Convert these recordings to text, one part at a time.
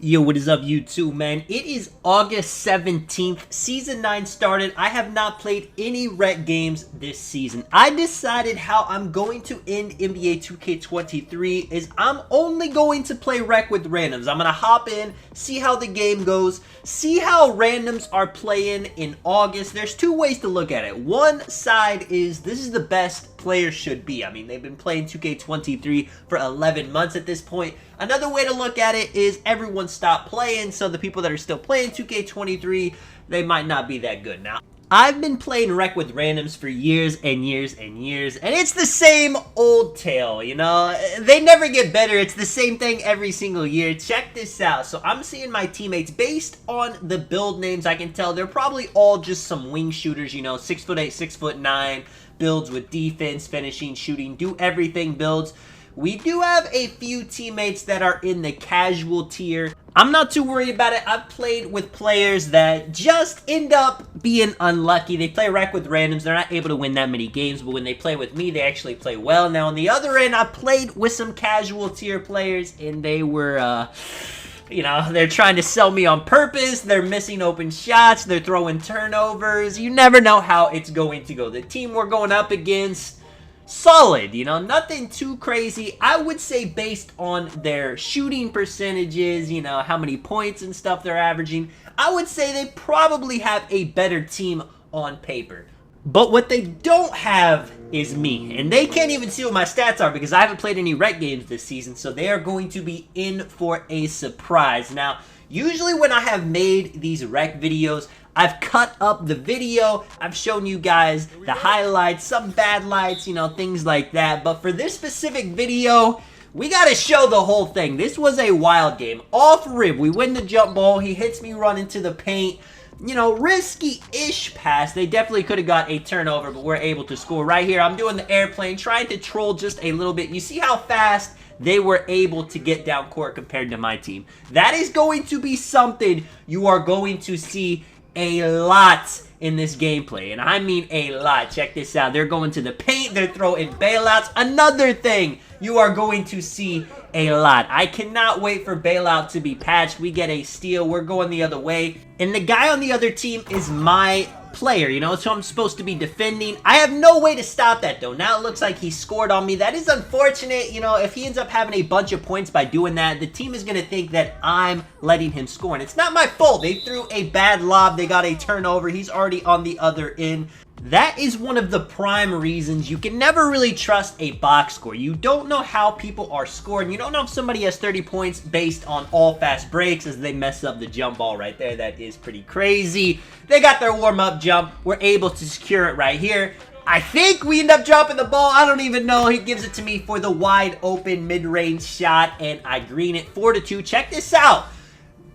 Yo, what is up, YouTube, man? It is August 17th. Season 9 started. I have not played any rec games this season. I decided how I'm going to end NBA 2K23 is I'm only going to play rec with randoms. I'm going to hop in, see how the game goes, see how randoms are playing in August. There's two ways to look at it. One side is this is the best players should be. I mean, they've been playing 2K23 for 11 months at this point. Another way to look at it is everyone stopped playing, so the people that are still playing 2K23, they might not be that good. Now, I've been playing rec with randoms for years and years and years, and it's the same old tale, you know? They never get better. It's the same thing every single year. Check this out. So I'm seeing my teammates based on the build names. I can tell they're probably all just some wing shooters, you know, 6'8", 6'9", builds with defense, finishing, shooting, do everything builds. We do have a few teammates that are in the casual tier. I'm not too worried about it. I've played with players that just end up being unlucky. They play rec with randoms. They're not able to win that many games, but when they play with me, they actually play well. Now, on the other end, I played with some casual tier players, and they were, you know, they're trying to sell me on purpose. They're missing open shots. They're throwing turnovers. You never know how it's going to go. The team we're going up against, solid, you know, nothing too crazy. I would say based on their shooting percentages, you know, how many points and stuff they're averaging, I would say they probably have a better team on paper. But what they don't have is me, and they can't even see what my stats are because I haven't played any rec games this season, so they are going to be in for a surprise. Now, usually when I have made these rec videos, I've cut up the video, I've shown you guys the highlights, some bad lights, you know, things like that. But for this specific video, we gotta show the whole thing. This was a wild game. Off rib, we win the jump ball, he hits me running to the paint. You know, risky-ish pass. They definitely could have got a turnover, but we're able to score right here. I'm doing the airplane, trying to troll just a little bit. You see how fast they were able to get down court compared to my team. That is going to be something you are going to see a lot in this gameplay, and I mean a lot. Check this out. They're going to the paint. They're throwing bailouts. Another thing you are going to see a lot. I cannot wait for bailout to be patched. We get a steal. We're going the other way, and the guy on the other team is my player, you know, so I'm supposed to be defending. I have no way to stop that, though. Now it looks like he scored on me. That is unfortunate. You know, if he ends up having a bunch of points by doing that, the team is going to think that I'm letting him score, and it's not my fault. They threw a bad lob. They got a turnover. He's already on the other end. That is one of the prime reasons you can never really trust a box score. You don't know how people are scoring. You don't know if somebody has 30 points based on all fast breaks as they mess up the jump ball right there. That is pretty crazy. They got their warm-up jump. We're able to secure it right here. I think we end up dropping the ball. I don't even know. He gives it to me for the wide open mid-range shot, and I green it 4-2. Check this out.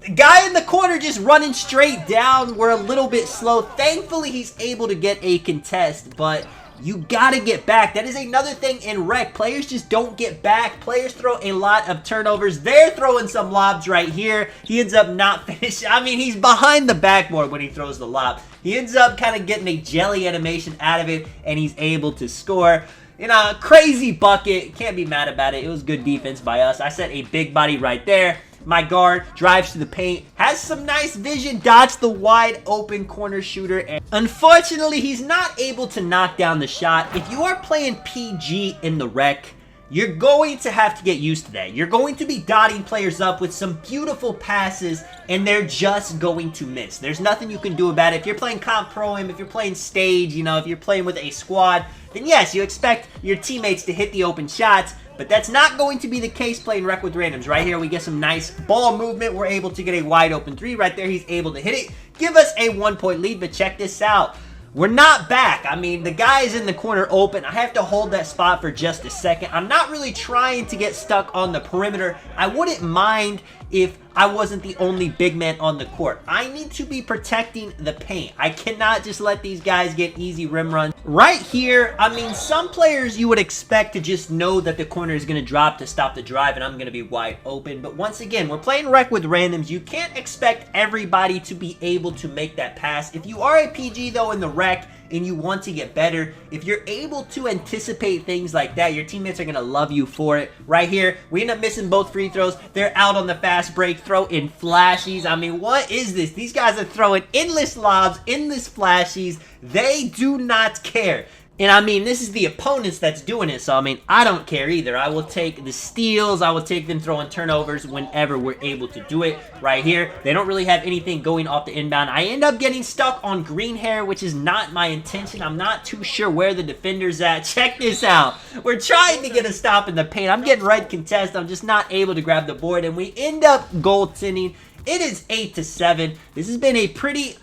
The guy in the corner just running straight down. We're a little bit slow. Thankfully, he's able to get a contest, but you gotta get back. That is another thing in rec. Players just don't get back. Players throw a lot of turnovers. They're throwing some lobs right here. He ends up not finishing. I mean, he's behind the backboard when he throws the lob. He ends up kind of getting a jelly animation out of it, and he's able to score. You know, crazy bucket. Can't be mad about it. It was good defense by us. I set a big body right there. My guard drives to the paint, has some nice vision, dodged the wide open corner shooter, and unfortunately, he's not able to knock down the shot. If you are playing PG in the rec, you're going to have to get used to that. You're going to be dotting players up with some beautiful passes, and they're just going to miss. There's nothing you can do about it. If you're playing Comp Pro-Am, if you're playing Stage, you know, if you're playing with a squad, then yes, you expect your teammates to hit the open shots, but that's not going to be the case playing rec with randoms. Right here, we get some nice ball movement. We're able to get a wide open three. Right there, he's able to hit it. Give us a 1-point lead, but check this out. We're not back. I mean, the guy is in the corner open. I have to hold that spot for just a second. I'm not really trying to get stuck on the perimeter. I wouldn't mind if I wasn't the only big man on the court. I need to be protecting the paint. I cannot just let these guys get easy rim runs. Right here, I mean, some players you would expect to just know that the corner is going to drop to stop the drive and I'm going to be wide open. But once again, we're playing rec with randoms. You can't expect everybody to be able to make that pass. If you are a PG, though, in the rec, and you want to get better, if you're able to anticipate things like that, your teammates are going to love you for it. Right here, we end up missing both free throws. They're out on the fast break, throw in flashies. I mean, what is this? These guys are throwing endless lobs, endless flashies. They do not care. And I mean, this is the opponents that's doing it, so I mean, I don't care either. I will take the steals, I will take them throwing turnovers whenever we're able to do it. Right here, they don't really have anything going off the inbound. I end up getting stuck on green hair, which is not my intention. I'm not too sure where the defender's at. Check this out. We're trying to get a stop in the paint. I'm getting right contest. I'm just not able to grab the board, and we end up goaltending. It is 8-7. This has been a pretty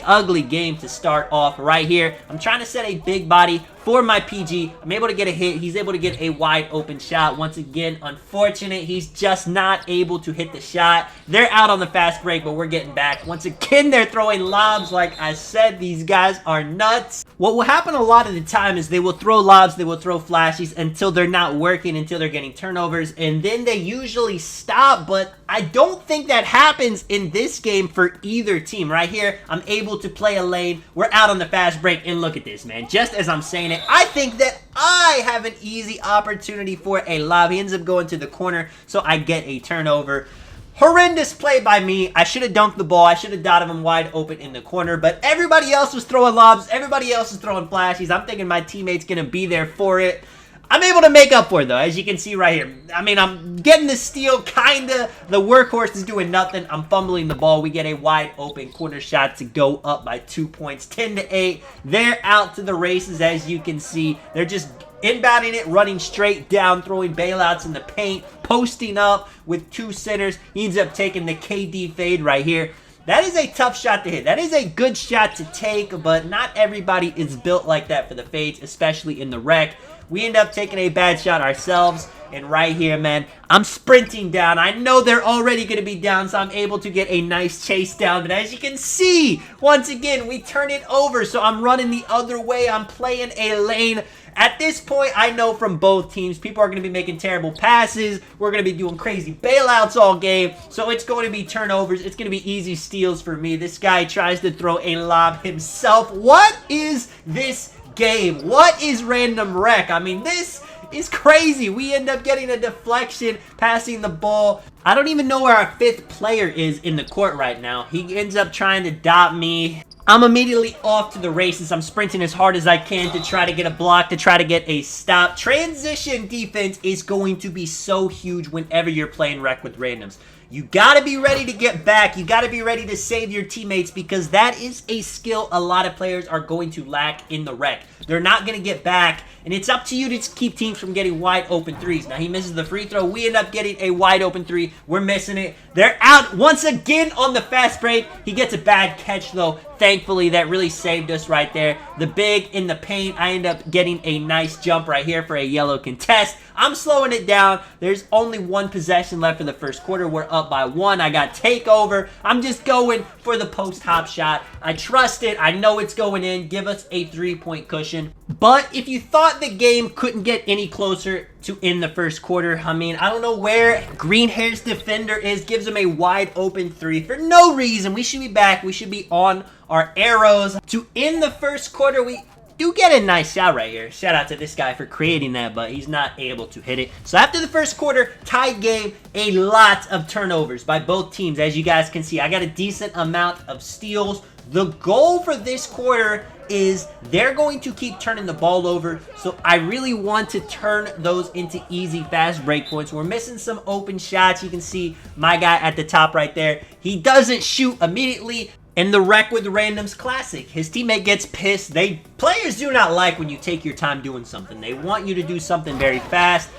ugly game to start off right here. I'm trying to set a big body for my PG. I'm able to get a hit. He's able to get a wide open shot. Once again, unfortunate. He's just not able to hit the shot. They're out on the fast break, but we're getting back. Once again, they're throwing lobs. Like I said, these guys are nuts. What will happen a lot of the time is they will throw lobs, they will throw flashies until they're not working, until they're getting turnovers, and then they usually stop, but I don't think that happens in this game for either team. Right here, I'm able to play a lane. We're out on the fast break, and look at this, man. Just as I'm saying it, I think that I have an easy opportunity for a lob. He ends up going to the corner, so I get a turnover. Horrendous play by me. I should have dunked the ball. I should have dotted him wide open in the corner, but everybody else was throwing lobs. Everybody else was throwing flashies. I'm thinking my teammate's going to be there for it. I'm able to make up for it, though, as you can see right here. I mean, I'm getting the steal, kind of. The workhorse is doing nothing. I'm fumbling the ball. We get a wide open corner shot to go up by 2 points, 10-8. They're out to the races, as you can see. They're just inbounding it, running straight down, throwing bailouts in the paint, posting up with two centers. He ends up taking the KD fade right here. That is a tough shot to hit. That is a good shot to take, but not everybody is built like that for the fades, especially in the rec. We end up taking a bad shot ourselves, and right here, man, I'm sprinting down. I know they're already going to be down, so I'm able to get a nice chase down, but as you can see, once again, we turn it over, so I'm running the other way. I'm playing a lane. At this point, I know from both teams, people are going to be making terrible passes. We're going to be doing crazy bailouts all game. So it's going to be turnovers. It's going to be easy steals for me. This guy tries to throw a lob himself. What is this game? What is random rec? I mean, this is crazy. We end up getting a deflection, passing the ball. I don't even know where our fifth player is in the court right now. He ends up trying to dot me. I'm immediately off to the races. I'm sprinting as hard as I can to try to get a block, to try to get a stop. Transition defense is going to be so huge whenever you're playing rec with randoms. You got to be ready to get back. You got to be ready to save your teammates, because that is a skill a lot of players are going to lack in the rec. They're not going to get back, and it's up to you to keep teams from getting wide open threes. Now, he misses the free throw. We end up getting a wide open three. We're missing it. They're out once again on the fast break. He gets a bad catch, though. Thankfully, that really saved us right there. The big in the paint. I end up getting a nice jump right here for a yellow contest. I'm slowing it down. There's only one possession left for the first quarter. We're up by 1. I got takeover. I'm just going for the post hop shot. I trust it. I know it's going in. Give us a 3-point cushion. But if you thought the game couldn't get any closer to in the first quarter, I mean, I don't know where green hair's defender is. Gives him a wide open 3 for no reason. We should be back. We should be on our arrows to end the first quarter. We do get a nice shot right here. Shout out to this guy for creating that, but he's not able to hit it. So after the first quarter, tied game, a lot of turnovers by both teams. As you guys can see, I got a decent amount of steals. The goal for this quarter is they're going to keep turning the ball over, so I really want to turn those into easy, fast break points. We're missing some open shots. You can see my guy at the top right there. He doesn't shoot immediately. And the rec with randoms classic. His teammate gets pissed. Players do not like when you take your time doing something. They want you to do something very fast.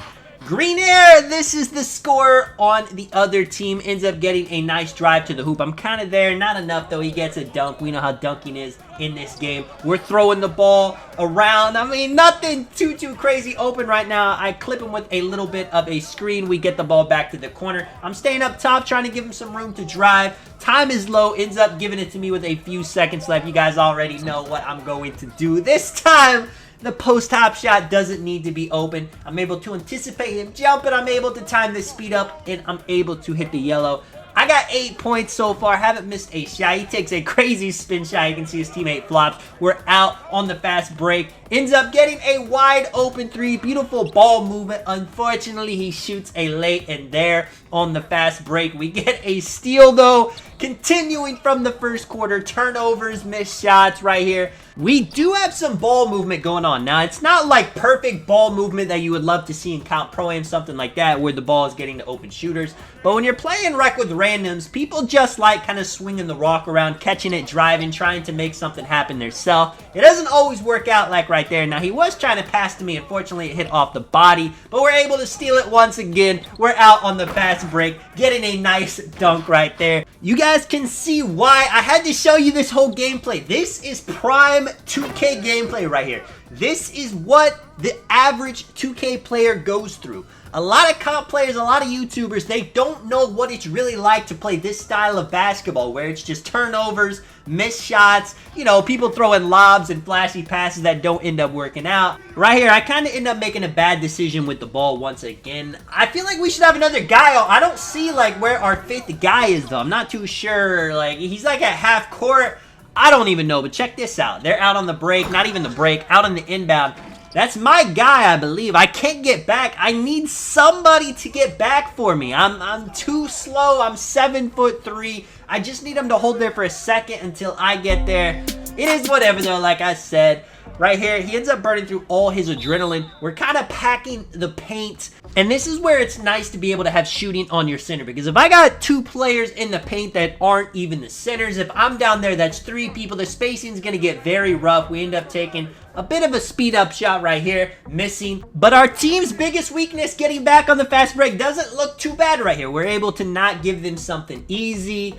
Green air, this is the score on the other team. Ends up getting a nice drive to the hoop. I'm kind of there. Not enough, though. He gets a dunk. We know how dunking is in this game. We're throwing the ball around. I mean, nothing too crazy open right now. I clip him with a little bit of a screen. We get the ball back to the corner. I'm staying up top, trying to give him some room to drive. Time is low. Ends up giving it to me with a few seconds left. You guys already know what I'm going to do this time. The post-hop shot doesn't need to be open. I'm able to anticipate him jumping. I'm able to time the speed up, and I'm able to hit the yellow. I I got 8 points so far. Haven't missed a shot. He takes a crazy spin shot. You can see his teammate flops. We're out on the fast break. Ends up getting a wide open 3. Beautiful ball movement. Unfortunately, he shoots a late, and there on the fast break, we get a steal though. Continuing from the first quarter, turnovers, missed shots right here. We do have some ball movement going on. Now, it's not like perfect ball movement that you would love to see in Comp Pro-Am, something like that, where the ball is getting to open shooters. But when you're playing rec with randoms, people just like kind of swinging the rock around, catching it, driving, trying to make something happen themselves. It doesn't always work out like right there. Now, he was trying to pass to me. Unfortunately, it hit off the body, but we're able to steal it once again. We're out on the fast break, getting a nice dunk right there. You guys can see why I had to show you this whole gameplay. This is prime 2K gameplay right here. This is what the average 2K player goes through. A lot of comp players, a lot of YouTubers, they don't know what it's really like to play this style of basketball where it's just turnovers, missed shots, you know, people throwing lobs and flashy passes that don't end up working out. Right here, I kind of end up making a bad decision with the ball once again. I feel like we should have another guy. I don't see like where our 5th guy is though. I'm not too sure. Like, he's like at half court. I don't even know, but check this out. They're out on the break, not even the break, out on the inbound. That's my guy, I believe. I can't get back. I need somebody to get back for me. I'm too slow. I'm 7'3". I just need him to hold there for a second until I get there. It is whatever though, like I said. Right here, he ends up burning through all his adrenaline. We're kind of packing the paint. And this is where it's nice to be able to have shooting on your center. Because if I got 2 players in the paint that aren't even the centers, if I'm down there, that's 3 people. The spacing is going to get very rough. We end up taking a bit of a speed up shot right here, missing. But our team's biggest weakness, getting back on the fast break, doesn't look too bad right here. We're able to not give them something easy.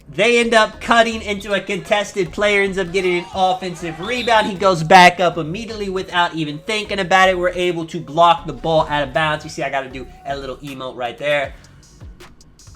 They end up cutting into a contested player, ends up getting an offensive rebound. He goes back up immediately without even thinking about it. We're able to block the ball out of bounds. You see I got to do a little emote right there.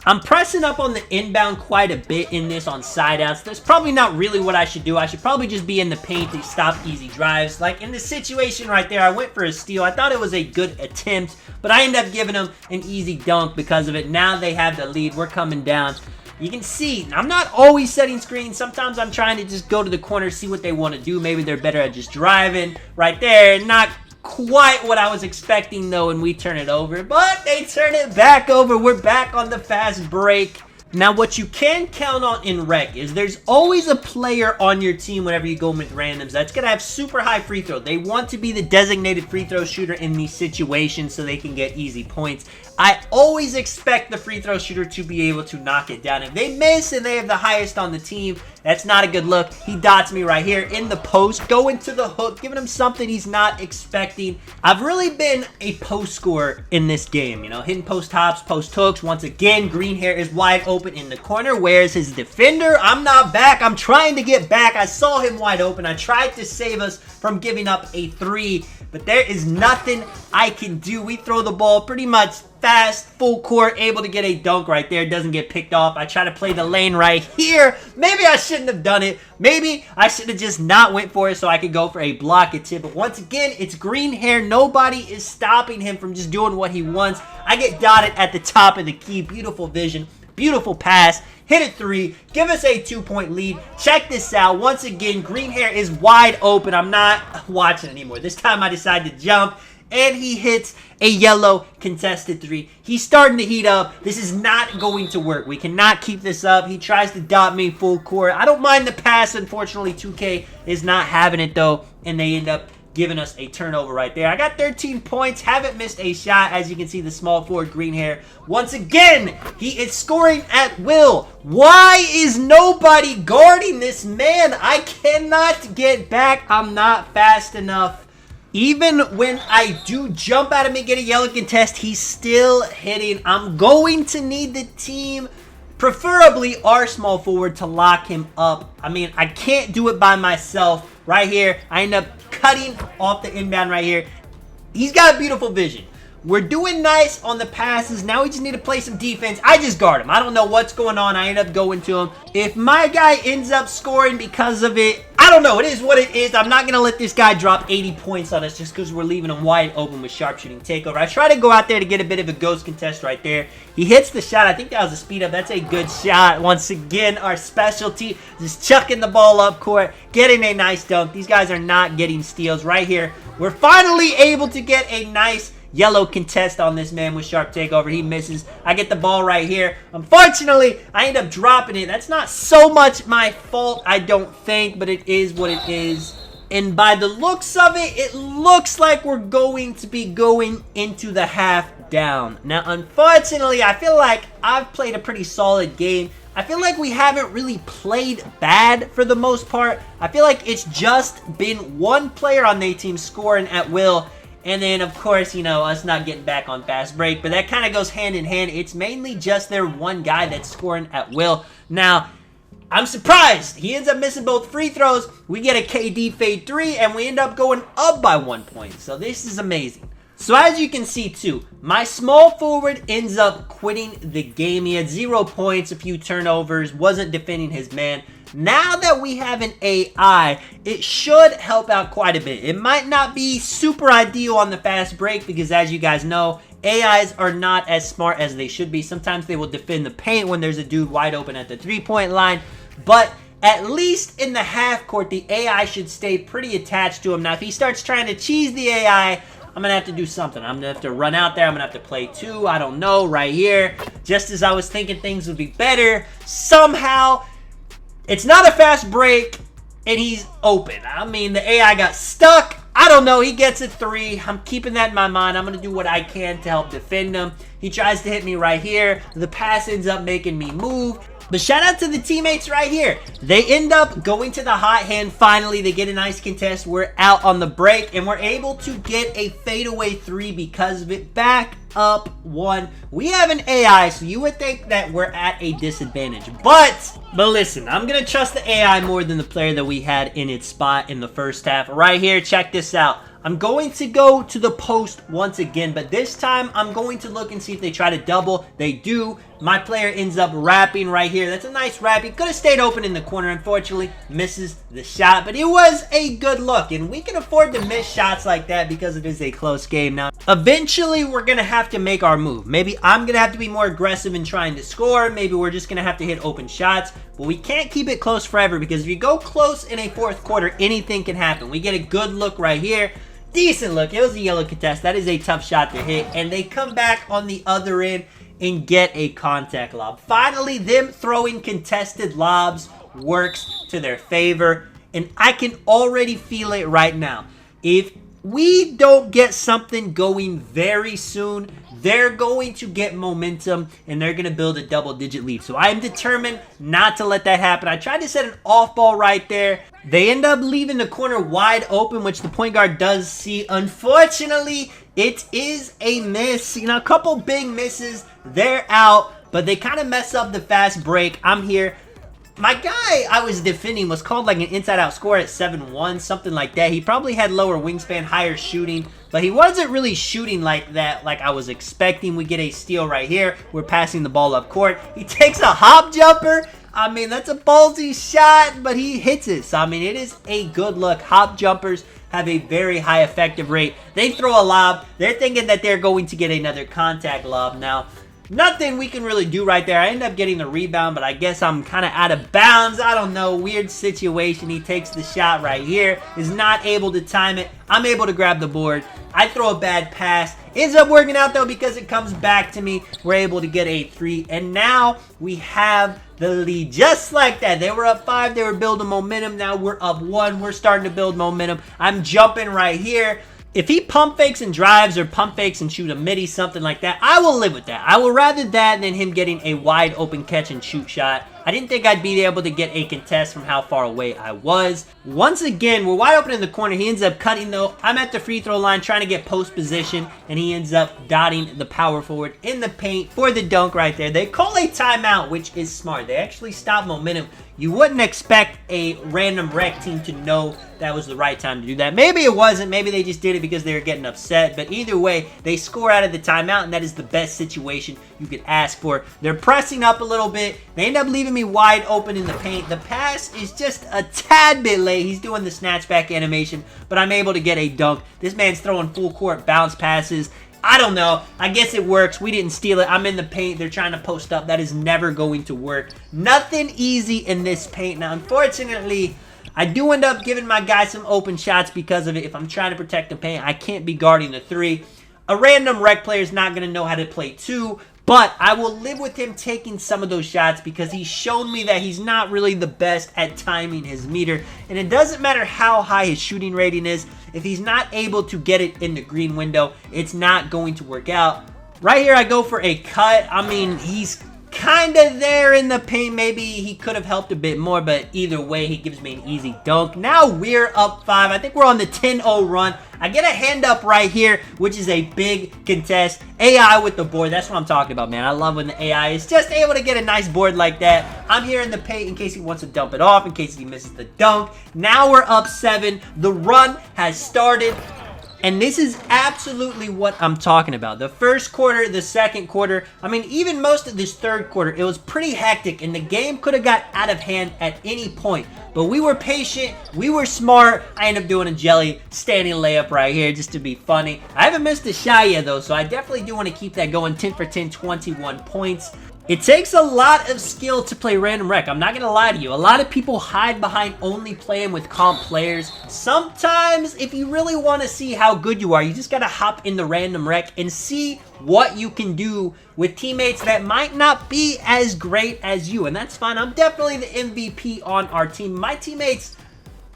I'm pressing up on the inbound quite a bit in this on side outs. That's probably not really what I should do. I should probably just be in the paint to stop easy drives. Like in this situation right there, I went for a steal. I thought it was a good attempt, but I ended up giving them an easy dunk because of it. Now they have the lead. We're coming down. You can see, I'm not always setting screens. Sometimes I'm trying to just go to the corner, see what they want to do. Maybe they're better at just driving right there. Not quite what I was expecting, though, and we turn it over. But they turn it back over. We're back on the fast break. Now, what you can count on in rec is there's always a player on your team whenever you go with randoms that's going to have super high free throw. They want to be the designated free throw shooter in these situations so they can get easy points. I always expect the free throw shooter to be able to knock it down. If they miss and they have the highest on the team, that's not a good look. He dots me right here in the post, going to the hook, giving him something he's not expecting. I've really been a post scorer in this game, you know, hitting post hops, post hooks. Once again, Green Hair is wide open in the corner. Where's his defender? I'm not back. I'm trying to get back. I saw him wide open. I tried to save us from giving up a 3, but there is nothing I can do. We throw the ball pretty much fast, full court, able to get a dunk right there. Doesn't get picked off. I try to play the lane right here. Maybe I shouldn't have done it. Maybe I should have just not went for it so I could go for a block and tip. But once again, it's Green Hair. Nobody is stopping him from just doing what he wants. I get dotted at the top of the key. Beautiful vision. Beautiful pass. Hit a 3. Give us a 2-point lead. Check this out. Once again, Green Hair is wide open. I'm not watching anymore. This time I decide to jump. And he hits a yellow contested 3. He's starting to heat up. This is not going to work. We cannot keep this up. He tries to dot me full court. I don't mind the pass. Unfortunately, 2K is not having it, though. And they end up giving us a turnover right there. I got 13 points. Haven't missed a shot. As you can see, the small forward Green Hair. Once again, he is scoring at will. Why is nobody guarding this man? I cannot get back. I'm not fast enough. Even when I do jump at him and get a yellow contest, he's still hitting. I'm going to need the team, preferably our small forward, to lock him up. I mean, I can't do it by myself. Right here, I end up cutting off the inbound right here. He's got beautiful vision. We're doing nice on the passes. Now we just need to play some defense. I just guard him. I don't know what's going on. I end up going to him. If my guy ends up scoring because of it, I I don't know. It is what it is. I'm not going to let this guy drop 80 points on us just because we're leaving him wide open with sharpshooting takeover. I try to go out there to get a bit of a ghost contest right there. He hits the shot. I think that was a speed up. That's a good shot. Once again, our specialty, just chucking the ball up court, getting a nice dunk. These guys are not getting steals right here. We're finally able to get a nice yellow contest on this man with sharp takeover. He misses. I get the ball right here. Unfortunately, I end up dropping it. That's not so much my fault, I don't think, but it is what it is. And by the looks of it, it looks like we're going to be going into the half down. Now, unfortunately, I feel like I've played a pretty solid game. I feel like we haven't really played bad for the most part. I feel like it's just been one player on the team scoring at will. And then, of course, you know, us not getting back on fast break. But that kind of goes hand in hand. It's mainly just their one guy that's scoring at will. Now, I'm surprised. He ends up missing both free throws. We get a KD fade 3, and we end up going up by 1 point. So this is amazing. So as you can see, too, my small forward ends up quitting the game. He had 0 points, a few turnovers, wasn't defending his man. Now that we have an AI, it should help out quite a bit. It might not be super ideal on the fast break because, as you guys know, AIs are not as smart as they should be. Sometimes they will defend the paint when there's a dude wide open at the three-point line. But at least in the half court, the AI should stay pretty attached to him. Now, if he starts trying to cheese the AI, I'm going to have to do something. I'm going to have to run out there. I'm going to have to play 2. I don't know, right here. Just as I was thinking things would be better, somehow it's not a fast break, and he's open. I mean, the AI got stuck. I don't know. He gets a 3. I'm keeping that in my mind. I'm going to do what I can to help defend him. He tries to hit me right here. The pass ends up making me move. But shout out to the teammates right here. They end up going to the hot hand finally. They get a nice contest. We're out on the break, and we're able to get a fadeaway 3 because of it. Back up 1. We have an AI, so you would think that we're at a disadvantage. But listen, I'm going to trust the AI more than the player that we had in its spot in the first half. Right here, check this out. I'm going to go to the post once again, but this time I'm going to look and see if they try to double. They do. My player ends up wrapping right here. That's a nice wrap. He could have stayed open in the corner. Unfortunately, misses the shot, but it was a good look, and we can afford to miss shots like that because it is a close game. Now, eventually, we're going to have to make our move. Maybe I'm going to have to be more aggressive in trying to score. Maybe we're just going to have to hit open shots, but we can't keep it close forever because if you go close in a fourth quarter, anything can happen. We get a good look right here. Decent look. It was a yellow contest. That is a tough shot to hit. And they come back on the other end and get a contact lob. Finally, them throwing contested lobs works to their favor. And I can already feel it right now. If we don't get something going very soon, they're going to get momentum and they're going to build a double-digit lead. So I am determined not to let that happen. I tried to set an off ball right there. They end up leaving the corner wide open, which the point guard does see. Unfortunately, it is a miss. You know, a couple big misses. They're out, but they kind of mess up the fast break. I'm here. My guy I was defending was called like an inside-out score at 7-1, something like that. He probably had lower wingspan, higher shooting, but he wasn't really shooting like that like I was expecting. We get a steal right here. We're passing the ball up court. He takes a hop jumper. I mean, that's a ballsy shot, but he hits it. So, I mean, it is a good look. Hop jumpers have a very high effective rate. They throw a lob. They're thinking that they're going to get another contact lob. Now, nothing we can really do right there. I end up getting the rebound, but I guess I'm kind of out of bounds. I don't know. Weird situation. He takes the shot right here. Is not able to time it. I'm able to grab the board. I throw a bad pass. Ends up working out, though, because it comes back to me. We're able to get a 3. And now we have the lead. Just like that. They were up 5. They were building momentum. Now we're up 1. We're starting to build momentum. I'm jumping right here. If he pump fakes and drives or pump fakes and shoot a midi, something like that, I will live with that. I will rather that than him getting a wide open catch and shoot shot. I didn't think I'd be able to get a contest from how far away I was. Once again, we're wide open in the corner. He ends up cutting, though. I'm at the free throw line trying to get post position, and he ends up dotting the power forward in the paint for the dunk right there. They call a timeout, which is smart. They actually stop momentum. You wouldn't expect a random rec team to know that was the right time to do that. Maybe it wasn't. Maybe they just did it because they were getting upset. But either way, they score out of the timeout, and that is the best situation you could ask for. They're pressing up a little bit. They end up leaving me me wide open in the paint. The pass is just a tad bit late. He's doing the snatch back animation, but I'm able to get a dunk. This man's throwing full court bounce passes. I don't know. I guess it works. We didn't steal it. I'm in the paint. They're trying to post up. That is never going to work. Nothing easy in this paint. Now, unfortunately, I do end up giving my guy some open shots because of it. If I'm trying to protect the paint, I can't be guarding the 3. A random rec player is not going to know how to play 2. But I will live with him taking some of those shots because he's shown me that he's not really the best at timing his meter. And it doesn't matter how high his shooting rating is. If he's not able to get it in the green window, it's not going to work out. Right here, I go for a cut. I mean, he's kind of there in the paint. Maybe he could have helped a bit more, but either way, he gives me an easy dunk. Now we're up 5. I think we're on the 10-0 run. I get a hand up right here, which is a big contest. AI with the board. That's what I'm talking about, man. I love when the AI is just able to get a nice board like that. I'm here in the paint in case he wants to dump it off, in case he misses the dunk. Now we're up 7. The run has started. And this is absolutely what I'm talking about. The first quarter, the second quarter, I mean, even most of this third quarter, it was pretty hectic, and the game could have got out of hand at any point. But we were patient, we were smart. I ended up doing a jelly standing layup right here just to be funny. I haven't missed a shot yet, though, so I definitely do want to keep that going. 10 for 10, 21 points. It takes a lot of skill to play random rec. I'm not going to lie to you. A lot of people hide behind only playing with comp players. Sometimes, if you really want to see how good you are, you just got to hop in the random rec and see what you can do with teammates that might not be as great as you. And that's fine. I'm definitely the MVP on our team. My teammates,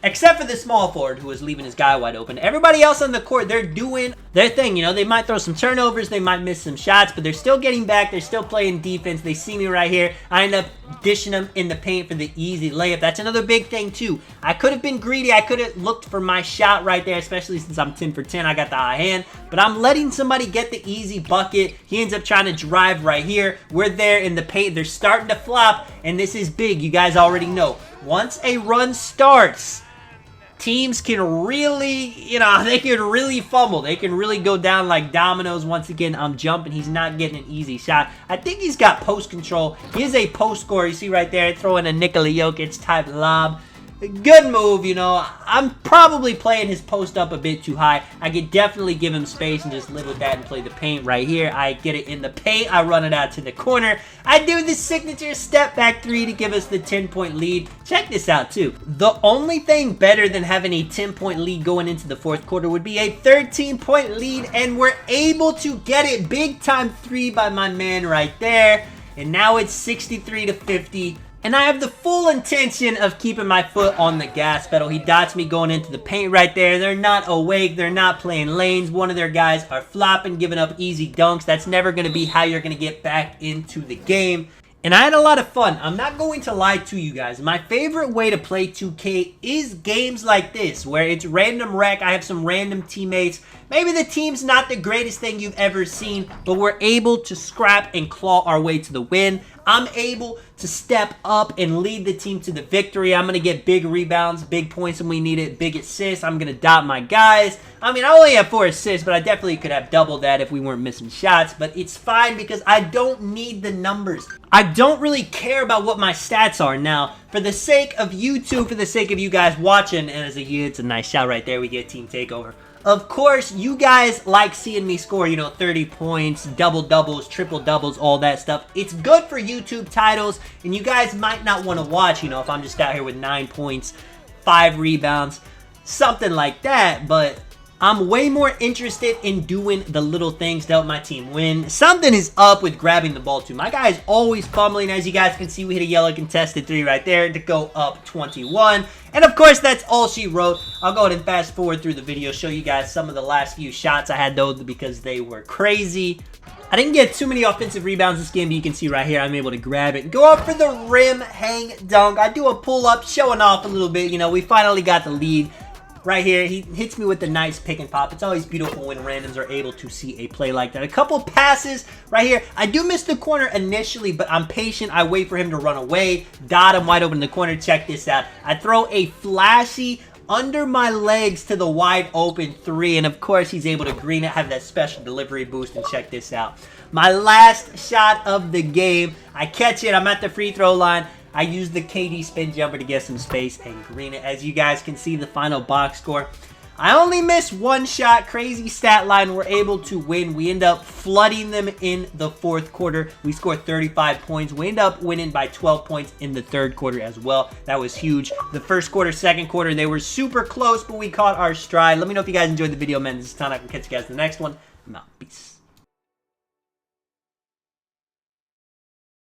except for the small forward who was leaving his guy wide open. Everybody else on the court, they're doing their thing. You know, they might throw some turnovers, they might miss some shots, but they're still getting back. They're still playing defense. They see me right here. I end up dishing them in the paint for the easy layup. That's another big thing, too. I could have been greedy. I could have looked for my shot right there, especially since I'm 10 for 10. I got the high hand, but I'm letting somebody get the easy bucket. He ends up trying to drive right here. We're there in the paint. They're starting to flop, and this is big. You guys already know. Once a run starts, teams can really, they can really fumble. They can really go down like dominoes. Once again, I'm jumping. He's not getting an easy shot. I think he's got post control. He is a post scorer. You see right there, throwing a Nikola Jokic type lob. Good move, I'm probably playing his post up a bit too high. I could definitely give him space and just live with that and play the paint right here. I get it in the paint. I run it out to the corner. I do the signature step back 3 to give us the 10-point lead. Check this out, too. The only thing better than having a 10-point lead going into the fourth quarter would be a 13-point lead, and we're able to get it. Big time 3 by my man right there. And now it's 63 to 50. And I have the full intention of keeping my foot on the gas pedal. He dots me going into the paint right there. They're not awake. They're not playing lanes. One of their guys are flopping, giving up easy dunks. That's never going to be how you're going to get back into the game. And I had a lot of fun. I'm not going to lie to you guys. My favorite way to play 2K is games like this, where it's random rec. I have some random teammates. Maybe the team's not the greatest thing you've ever seen, but we're able to scrap and claw our way to the win. I'm able to step up and lead the team to the victory. I'm going to get big rebounds, big points when we need it, big assists. I'm going to dot my guys. I mean, I only have 4 assists, but I definitely could have doubled that if we weren't missing shots. But it's fine because I don't need the numbers. I don't really care about what my stats are. Now, for the sake of YouTube, for the sake of you guys watching, and it's a nice shot right there. We get team takeover. Of course, you guys like seeing me score, 30 points, double-doubles, triple-doubles, all that stuff. It's good for YouTube titles, and you guys might not want to watch, if I'm just out here with 9 points, 5 rebounds, something like that, but I'm way more interested in doing the little things to help my team win. Something is up with grabbing the ball, too. My guy is always fumbling. As you guys can see, we hit a yellow contested 3 right there to go up 21. And, of course, that's all she wrote. I'll go ahead and fast forward through the video, show you guys some of the last few shots I had, though, because they were crazy. I didn't get too many offensive rebounds this game, but you can see right here, I'm able to grab it. Go up for the rim hang dunk. I do a pull-up, showing off a little bit. We finally got the lead. Right here, he hits me with the nice pick and pop. It's always beautiful when randoms are able to see a play like that. A couple passes right here. I do miss the corner initially, but I'm patient. I wait for him to run away. Dot him wide open in the corner. Check this out. I throw a flashy under my legs to the wide open 3, and of course he's able to green it, have that special delivery boost, and check this out. My last shot of the game. I catch it. I'm at the free throw line. I used the KD spin jumper to get some space and green it. As you guys can see, the final box score. I only missed one shot. Crazy stat line. We're able to win. We end up flooding them in the fourth quarter. We scored 35 points. We end up winning by 12 points in the third quarter as well. That was huge. The first quarter, second quarter, they were super close, but we caught our stride. Let me know if you guys enjoyed the video, man. This is Tonic. I'll catch you guys in the next one. I'm out. Peace.